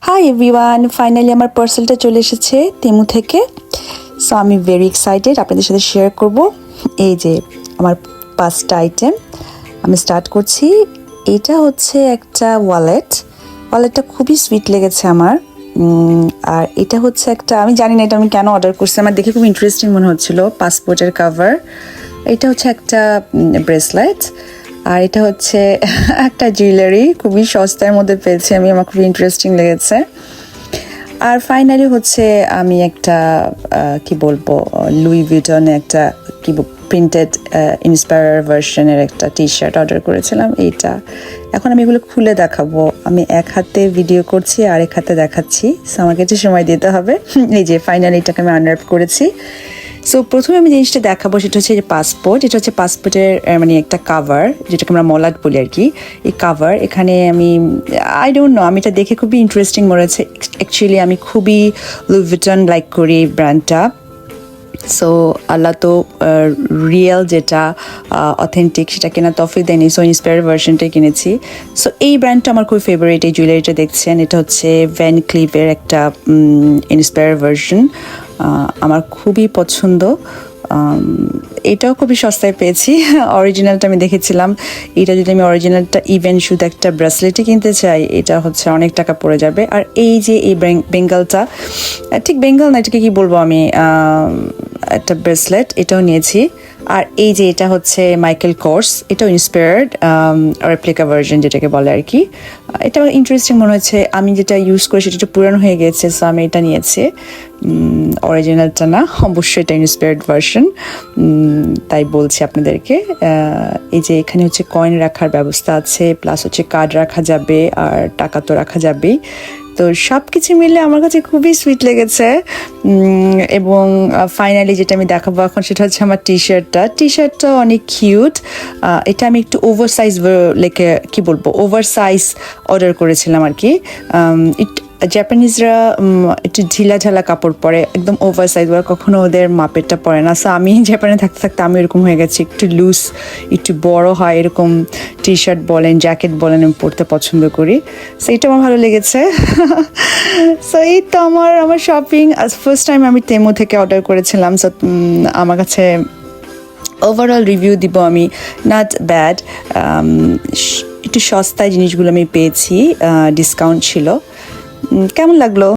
Hi everyone, finally আমার পার্সেলটা চলে এসেছে তেমু থেকে। সো আমি ভেরি এক্সাইটেড আপনাদের সাথে শেয়ার করব। এই যে আমার 5টা আইটেম আমি স্টার্ট করছি। এটা হচ্ছে একটা ওয়ালেটটা খুবই সুইট লেগেছে আমার। আর এটা হচ্ছে একটা, আমি জানি না এটা আমি কেন অর্ডার করছি, আমার দেখে খুব ইন্টারেস্টিং মনে হচ্ছিল, পাসপোর্টের কাভার। এটা হচ্ছে একটা ব্রেসলেট, আর এটা হচ্ছে একটা জুয়েলারি, খুবই সস্তার মধ্যে পেয়েছি আমি, আমার খুবই ইন্টারেস্টিং লেগেছে। আর ফাইনালি হচ্ছে আমি একটা কি বলবো, লুই ভিটনে একটা কি প্রিন্টেড ইন্সপায়ার ভার্সনের একটা টি শার্ট অর্ডার করেছিলাম। এইটা এখন আমি এগুলো খুলে দেখাবো। আমি এক হাতে ভিডিও করছি আর এক হাতে দেখাচ্ছি, সো আমাকে একটু সময় দিতে হবে। এই যে ফাইনালি এটাকে আমি আনর্যাপ করেছি। সো প্রথমে আমি জিনিসটা দেখাবো, সেটা হচ্ছে যে পাসপোর্ট। এটা হচ্ছে পাসপোর্টের মানে একটা কাভার, যেটাকে আমরা মলাট বলি আর কি। এই কাভার এখানে আমি আই ডোন্ট নো, আমি এটা দেখে খুবই ইন্টারেস্টিং মনে হচ্ছে। অ্যাকচুয়ালি আমি খুবই লুই ভিটন লাইক করি ব্র্যান্ডটা। সো আল্লাহ তো রিয়েল যেটা অথেন্টিক সেটা কেনা তফিক দেয়নি, সো ইন্সপায়ার ভার্সনটাই কিনেছি। সো এই ব্র্যান্ডটা আমার খুব ফেভারিট। এই জুয়েলারিটা দেখছেন, এটা হচ্ছে ভ্যান ক্লিভের একটা ইন্সপায়ার ভার্সন, আমার খুবই পছন্দ। এটাও খুবই সস্তায় পেয়েছি। অরিজিনালটা আমি দেখেছিলাম, এটা যদি আমি অরিজিনালটা ইভেন শুধু একটা ব্রেসলেটই কিনতে চাই, এটা হচ্ছে অনেক টাকা পড়ে যাবে। আর এই যে এই বেঙ্গলটা, ঠিক বেঙ্গল না, এটাকে কি বলবো আমি, একটা ব্রেসলেট, এটাও নিয়েছি। আর এই যে এটা হচ্ছে মাইকেল কোর্স, এটাও ইন্সপায়ার্ড রেপ্লিকা ভার্সন যেটাকে বলে আর কি। এটা ইন্টারেস্টিং মনে হচ্ছে, আমি যেটা ইউজ করি সেটা একটু পুরানো হয়ে গেছে, সো আমি এটা নিয়েছি। অরিজিনালটা না, অবশ্যই এটা ইন্সপায়ার্ড ভার্সন, তাই বলছি আপনাদেরকে। এই যে এখানে হচ্ছে কয়েন রাখার ব্যবস্থা আছে, প্লাস হচ্ছে কার্ড রাখা যাবে, আর টাকা তো রাখা যাবেই। তো সব কিছু মিলে আমার কাছে খুবই সুইট লেগেছে। এবং ফাইনালি যেটা আমি দেখাবো এখন, সেটা হচ্ছে আমার টি শার্টটা অনেক কিউট। এটা আমি একটু ওভার সাইজ লেখে কি বলবো, ওভার সাইজ অর্ডার করেছিলাম আর কি। জাপানিজরা একটু ঢিলা কাপড় পরে, একদম ওভার সাইজ, ওরা কখনো ওদের মাপেরটা পরে না। সো আমি জাপানে থাকতে থাকতে আমি এরকম হয়ে গেছি, একটু লুজ, একটু বড় হয় এরকম টি শার্ট বলেন, জ্যাকেট বলেন, আমি পরতে পছন্দ করি। সো এটা আমার ভালো লেগেছে। সো এই তো আমার শপিং। ফার্স্ট টাইম আমি তেমু থেকে অর্ডার করেছিলাম। সো আমার কাছে ওভারঅল রিভিউ দিব আমি, নট ব্যাড। একটু সস্তায় জিনিসগুলো আমি পেয়েছি, ডিসকাউন্ট ছিল। কেমন লাগলো?